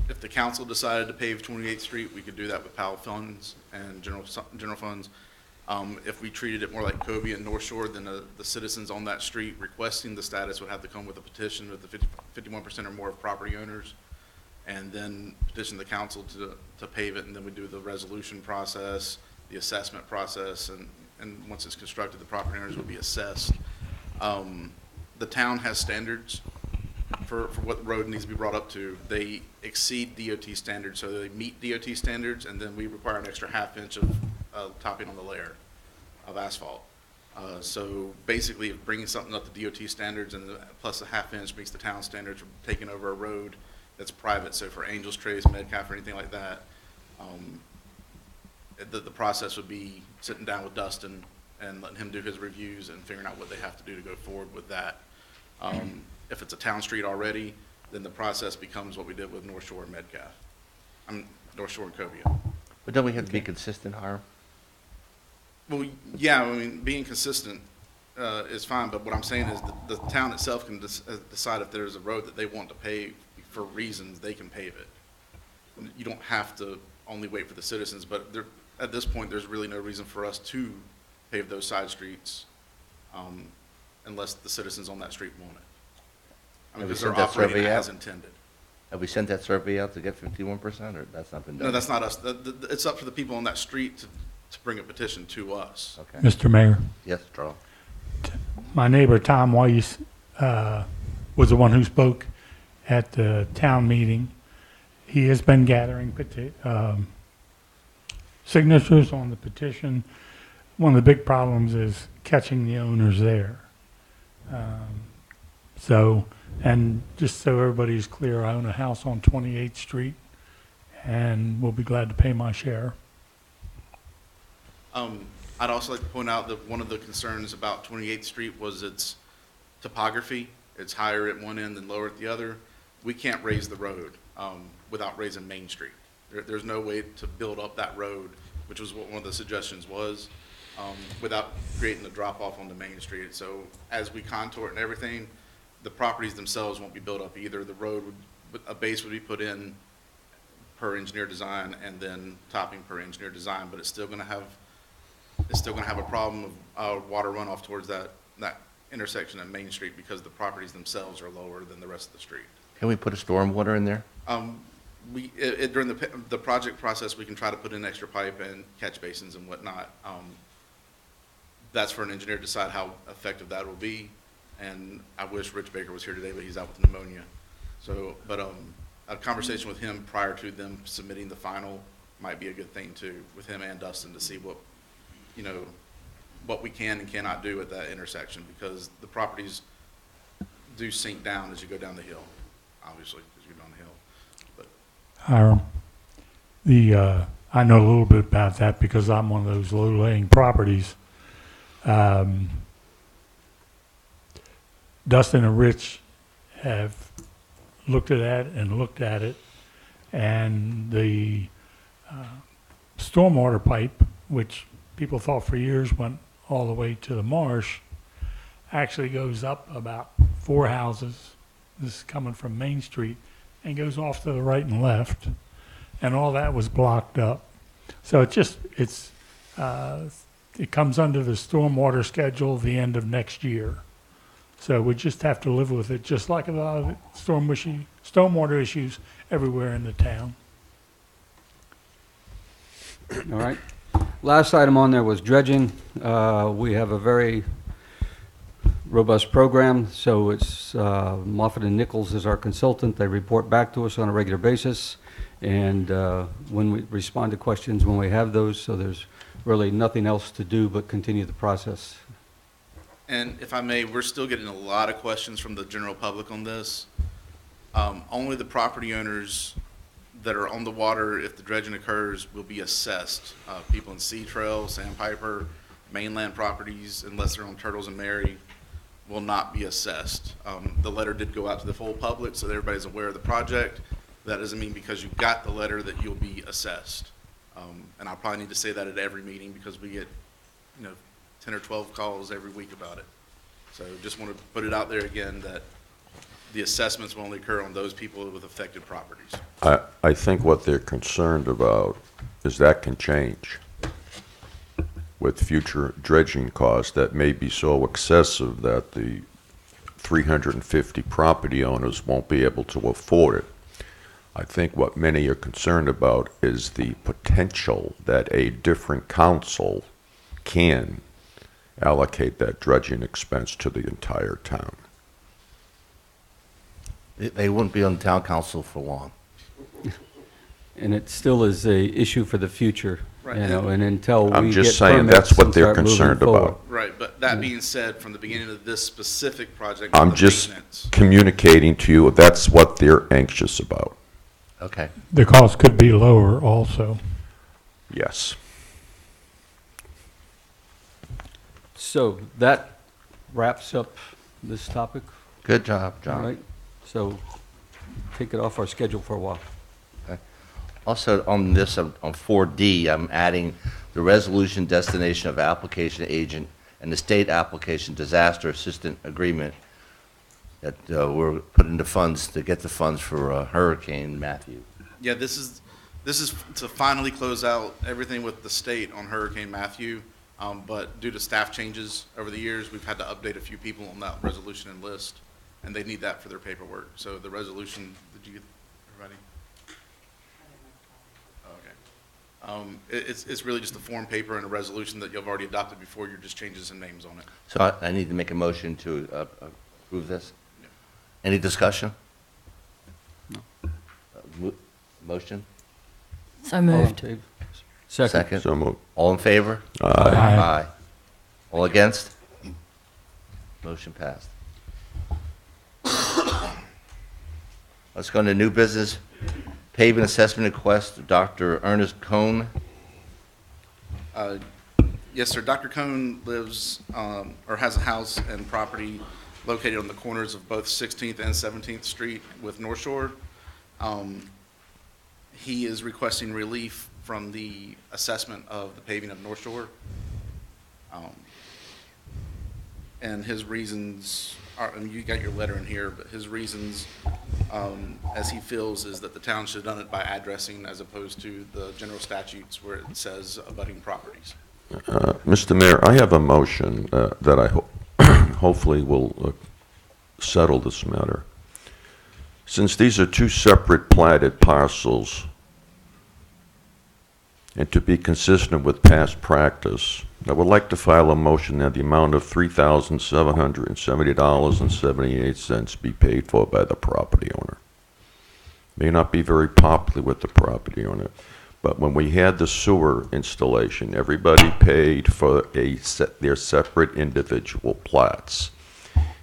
If the council decided to pave 28th Street, we could do that with PAL funds and general funds. If we treated it more like Covey and North Shore, then the citizens on that street requesting the status would have to come with a petition with the 51% or more of property owners, and then petition the council to pave it, and then we do the resolution process, the assessment process, and once it's constructed, the property owners would be assessed. The town has standards for what road needs to be brought up to. They exceed DOT standards, so they meet DOT standards, and then we require an extra half inch of topping on the layer of asphalt. So basically, if bringing something up to DOT standards and plus a half inch meets the town standards for taking over a road that's private, so for Angels Trace, Metcalf, or anything like that, the process would be sitting down with Dustin and letting him do his reviews and figuring out what they have to do to go forward with that. If it's a town street already, then the process becomes what we did with North Shore and Metcalf. North Shore and Covia. But don't we have to be consistent, Hiram? Well, yeah, I mean, being consistent is fine, but what I'm saying is the town itself can decide if there's a road that they want to pave for reasons, they can pave it. You don't have to only wait for the citizens, but at this point, there's really no reason for us to pave those side streets unless the citizens on that street want it. I mean, Have we because they're sent that operating survey as out? intended. Have we sent that survey out to get 51%, or that's not been done? No, that's not us. It's up to the people on that street to bring a petition to us. Okay. Mr. Mayor, Yes, Charles? my neighbor Tom Weiss was the one who spoke at the town meeting. He has been gathering signatures on the petition. One of the big problems is catching the owners there. And just so everybody's clear, I own a house on 28th Street, and will be glad to pay my share. I'd also like to point out that one of the concerns about 28th Street was its topography. It's higher at one end and lower at the other. We can't raise the road without raising Main Street. There's no way to build up that road, which was what one of the suggestions was, without creating a drop-off onto Main Street. So as we contour it and everything, the properties themselves won't be built up either. The road a base would be put in per engineer design and then topping per engineer design, but it's still going to have a problem of water runoff towards that intersection at Main Street because the properties themselves are lower than the rest of the street. Can we put a stormwater in there? During the project process, we can try to put in extra pipe and catch basins and whatnot. That's for an engineer to decide how effective that will be. And I wish Rich Baker was here today, but he's out with pneumonia. So, but a conversation with him prior to them submitting the final might be a good thing too, with him and Dustin, to see what we can and cannot do at that intersection, because the properties do sink down as you go down the hill, obviously, as you go down the hill. But Hiram, I know a little bit about that because I'm one of those low-laying properties. Dustin and Rich have looked at that and looked at it, and the stormwater pipe, which people thought for years went all the way to the marsh, actually goes up about 4 houses. This is coming from Main Street, and goes off to the right and left, and all that was blocked up. So it comes under the stormwater schedule the end of next year. So we just have to live with it, just like a lot of stormwater issues everywhere in the town. All right. Last item on there was dredging. We have a very robust program, so it's Moffett and Nichols is our consultant. They report back to us on a regular basis, and when we respond to questions when we have those, so there's really nothing else to do but continue the process. And if I may, we're still getting a lot of questions from the general public on this. Only the property owners that are on the water, if the dredging occurs, will be assessed. People in Sea Trail, Sandpiper, mainland properties, unless they're on Turtles and Mary, will not be assessed. The letter did go out to the full public, so everybody's aware of the project. That doesn't mean because you got the letter that you'll be assessed. And I'll probably need to say that at every meeting because we get, 10 or 12 calls every week about it. So just want to put it out there again that the assessments will only occur on those people with affected properties. I think what they're concerned about is that can change with future dredging costs that may be so excessive that the 350 property owners won't be able to afford it. I think what many are concerned about is the potential that a different council can allocate that dredging expense to the entire town. They wouldn't be on town council for long. And it still is a issue for the future. Right. You know, and until I'm we just get saying permits that's what and they're start moving concerned forward. about. Right, but that being said, from the beginning of this specific project, I'm the just maintenance, communicating to you, that's what they're anxious about. Okay. The cost could be lower also. Yes. So that wraps up this topic, Good job, all John. right? So take it off our schedule for a while. Also, on this, on 4D, I'm adding the resolution destination of application agent and the state application disaster assistant agreement that we're putting the funds, to get the funds for Hurricane Matthew. yeah, this is to finally close out everything with the state on Hurricane Matthew. But due to staff changes over the years, we've had to update a few people on that resolution and list, and they need that for their paperwork. So the resolution, did you get everybody? It's really just a form paper and a resolution that you've already adopted before. You're just changing some names on it. So I need to make a motion to approve this. Any discussion? Motion? So All in moved. favor? Second. So moved. All in favor? Aye. Aye. All against? Motion passed. Let's go into new business. Paving assessment request, Dr. Ernest Cohn. Yes, sir. Dr. Cohn lives, or has a house and property located on the corners of both 16th and 17th Street with North Shore. He is requesting relief from the assessment of the paving of North Shore. And his reasons are, and you got your letter in here, but his reasons, as he feels, is that the town should have done it by addressing as opposed to the general statutes where it says abutting properties. Mr. Mayor, I have a motion that I hopefully will settle this matter. Since these are two separate platted parcels, and to be consistent with past practice, I would like to file a motion that the amount of $3,770.78 be paid for by the property owner. May not be very popular with the property owner, but when we had the sewer installation, everybody paid for their separate individual plats.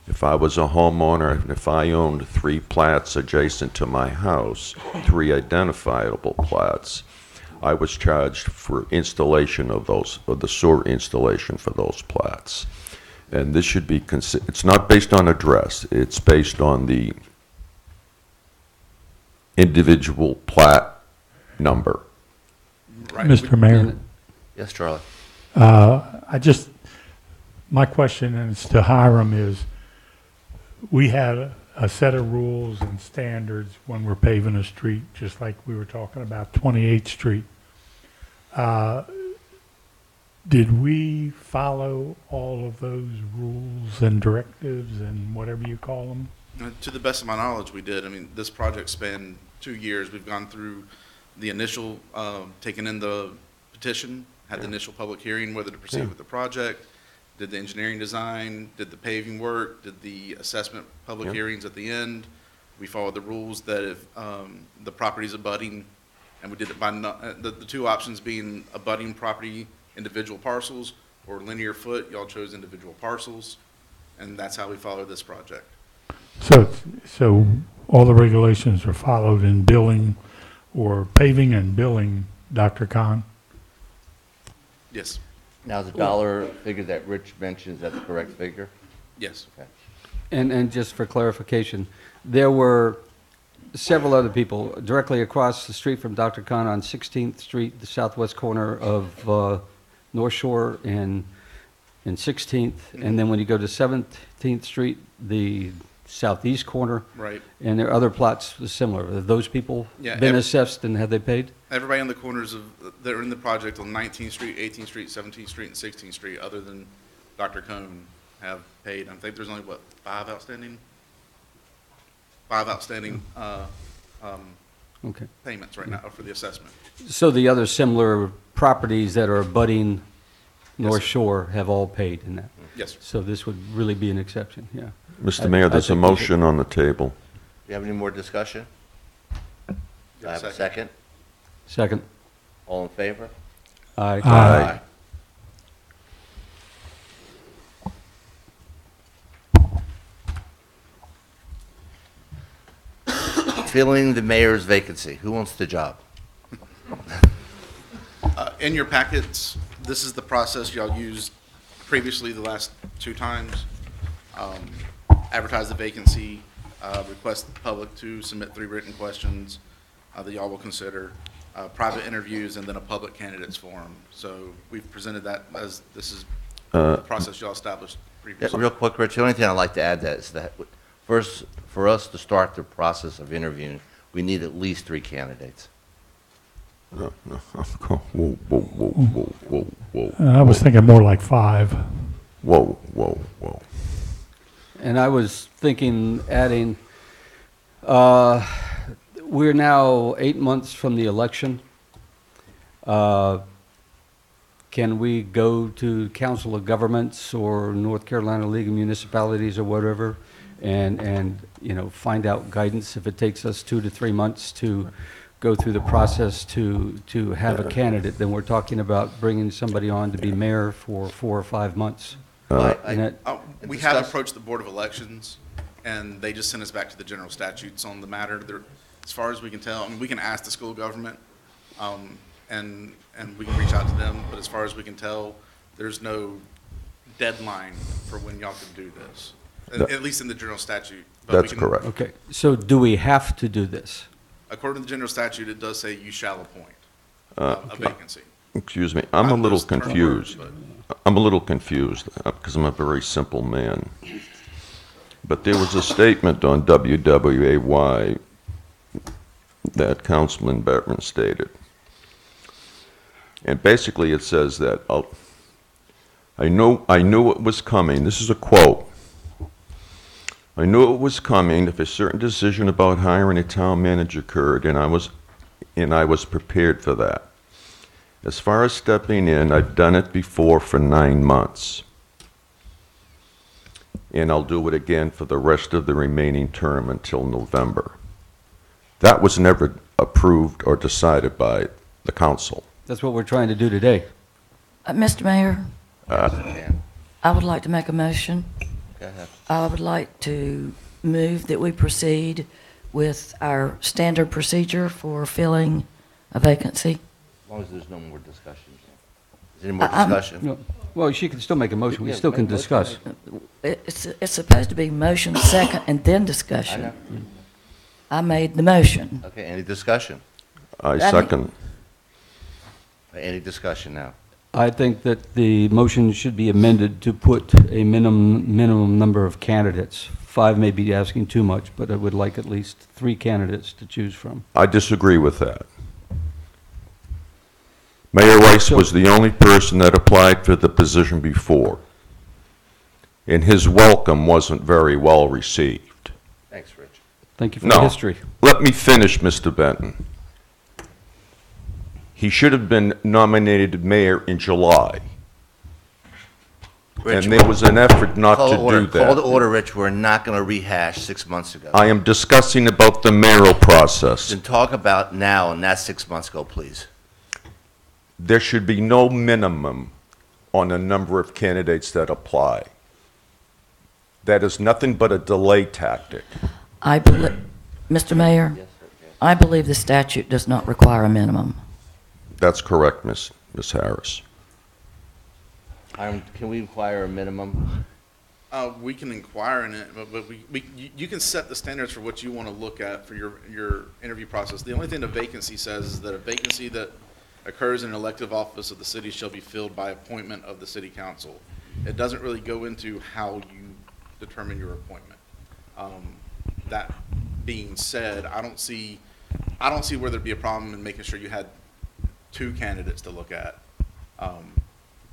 If I was a homeowner, and if I owned 3 plats adjacent to my house, 3 identifiable plats, I was charged for installation of those, of the sewer installation for those plats. And this should be, it's not based on address, it's based on the individual plat number. Right. Mr. Mayor, Yes, Charlie? my question, and it's to Hiram, is we have a set of rules and standards when we're paving a street, just like we were talking about 28th Street. Did we follow all of those rules and directives and whatever you call them? To the best of my knowledge, we did. I mean, this project spanned 2 years. We've gone through the initial, taken in the petition, had the initial public hearing, whether to proceed with the project, did the engineering design, did the paving work, did the assessment public hearings at the end. We followed the rules that if the property's abutting, and we did it by, the 2 options being abutting property, individual parcels, or linear foot. Y'all chose individual parcels, and that's how we followed this project. So all the regulations are followed in billing or paving and billing, Dr. Khan? Yes, Now, the dollar figure that Rich mentioned, is that the correct figure? yes. Okay. And just for clarification, there were several other people directly across the street from Dr. Khan on 16th Street, the southwest corner of North Shore and 16th. And then when you go to 17th Street, the southeast corner. Right. And there are other plots similar. Have those people Yeah, been assessed and have they paid? Everybody on the corners of, that are in the project on 19th Street, 18th Street, 17th Street, and 16th Street, other than Dr. Cohn, have paid. I think there's only, what, 5 outstanding? 5 outstanding Okay. payments right now for the assessment. So the other similar properties that are abutting North sir. Shore have all paid in that? Yes, sir. So this would really be an exception, yeah. Mr. Mayor, there's a think we should- motion on the table. Do you have any more discussion? Do I have a second? Second. All in favor? Aye. Aye. Filling the mayor's vacancy. Who wants the job? In your packets, this is the process y'all used previously the last 2 times. Advertise the vacancy, request the public to submit 3 written questions that y'all will consider, private interviews, and then a public candidates forum. So we've presented that as this is the process y'all established previously. Real quick, Rich, the only thing I'd like to add that is that first, for us to start the process of interviewing, we need at least 3 candidates. No, no, whoa, whoa, whoa, whoa, whoa, whoa. I was thinking more like 5. Whoa, whoa, whoa. And I was thinking adding, we're now 8 months from the election. Can we go to Council of Governments or North Carolina League of Municipalities or whatever and you know, find out guidance if it takes us 2 to 3 months to go through the process to have a candidate? Then we're talking about bringing somebody on to be mayor for 4 or 5 months. And that- We have approached the Board of Elections, and they just sent us back to the general statutes on the matter. As far as we can tell, I mean, we can ask the school government, and we can reach out to them, but as far as we can tell, there's no deadline for when y'all can do this, at least in the general statute. But we That's can- correct. Okay, so do we have to do this? According to the general statute, it does say you shall appoint a vacancy. Excuse me, I'm a Not little those term confused. words, I'm a little confused because I'm a very simple man. But there was a statement on WWAY that Councilman Bettman stated. And basically it says that, I knew it was coming. This is a quote. I knew it was coming if a certain decision about hiring a town manager occurred, and I was prepared for that. As far as stepping in, I've done it before for 9 months. And I'll do it again for the rest of the remaining term until November. That was never approved or decided by the council. That's what we're trying to do today. Mr. Mayor, Dan, I would like to make a motion. go ahead. I would like to move that we proceed with our standard procedure for filling a vacancy. As long as there's no more discussion. Is there any more I'm- discussion? No, well, she can still make a motion. We Yeah, still can make a motion. discuss. It's supposed to be motion, second, and then I discussion. know. I made the motion. Okay, any discussion? I That- second. Any discussion now? I think that the motion should be amended to put a minimum number of candidates. 5 may be asking too much, but I would like at least 3 candidates to choose from. I disagree with that. Mayor Rice was the only person that applied for the position before, and his welcome wasn't very well received. Thanks, Rich. Thank you for No. the history. Let me finish, Mr. Benton. He should have been nominated mayor in July, Rich, and there was an effort not call to to order. do Call to that. order, Rich. We're not going to rehash 6 months ago. I am discussing about the mayoral process. Then talk about now and not 6 months ago, please. There should be no minimum on the number of candidates that apply. That is nothing but a delay tactic. Mr. Mayor, I believe the statute does not require a minimum. That's correct, Ms. Harris. Can we inquire a minimum? We can inquire in it, but you can set the standards for what you want to look at for your interview process. The only thing the vacancy says is that a vacancy that occurs in an elective office of the city shall be filled by appointment of the city council. It doesn't really go into how you determine your appointment. That being said, I don't see where there'd be a problem in making sure you had 2 candidates to look at.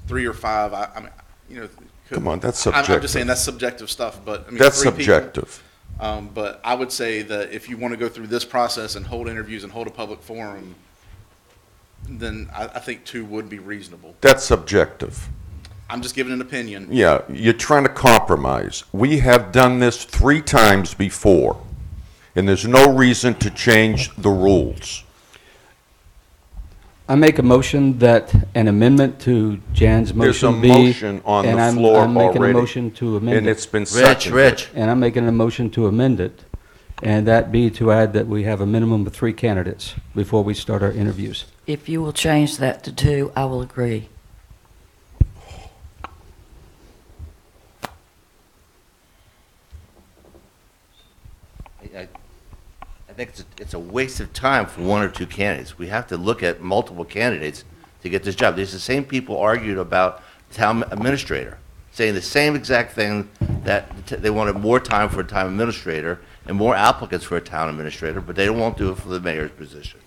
3 or 5, I mean, you know. Come on, that's I'm just subjective. saying that's subjective stuff, but I mean. That's 3 people, subjective. But I would say that if you want to go through this process and hold interviews and hold a public forum, then I think 2 would be reasonable. That's subjective. I'm just giving an opinion. Yeah, you're trying to compromise. We have done this 3 times before, and there's no reason to change the rules. I make a motion that an amendment to Jan's There's a motion be... motion on and the I'm- floor I'm making a already, motion to amend and it. it's been Rich, seconded. Rich, And I'm making a motion to amend it, and that be to add that we have a minimum of 3 candidates before we start our interviews. If you will change that to 2, I will agree. I think it's a waste of time for 1 or 2 candidates. We have to look at multiple candidates to get this job. These are the same people argued about town administrator, saying the same exact thing, that they wanted more time for a town administrator and more applicants for a town administrator, but they won't do it for the mayor's position.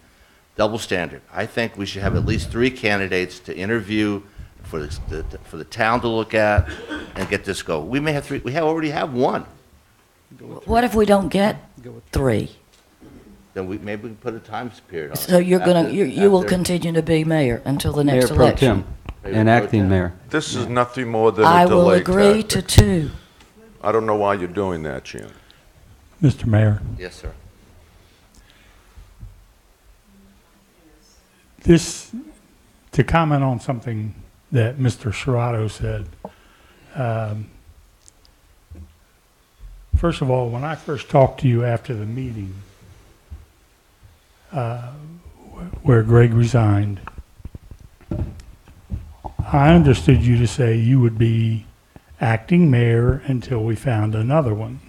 Double standard. I think we should have at least 3 candidates to interview for the town to look at and get this go. We may have 3, already have 1. What if we don't get 3? Then maybe we can put a time period on it. So you're gonna, After- you will after- continue to be mayor until the Mayor next Pro election? Tem and acting mayor. This is nothing more than I a will delay agree to tactic. 2. I don't know why you're doing that, Jim. Mr. Mayor, Yes, sir. to comment on something that Mr. Serrato said. First of all, when I first talked to you after the meeting, where Greg resigned, I understood you to say you would be acting mayor until we found another one.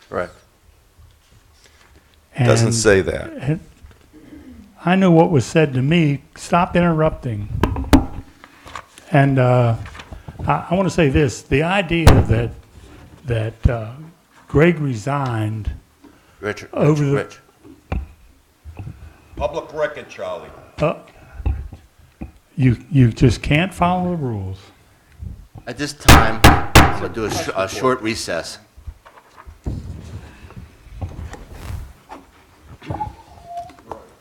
Correct. Doesn't And- say that. and I know what was said to me. Stop interrupting. And I want to say this: the idea that Greg resigned Richard, Over the- Rich. Public record, Charlie. you just can't follow the rules. At this time, I'm going to do a short recess.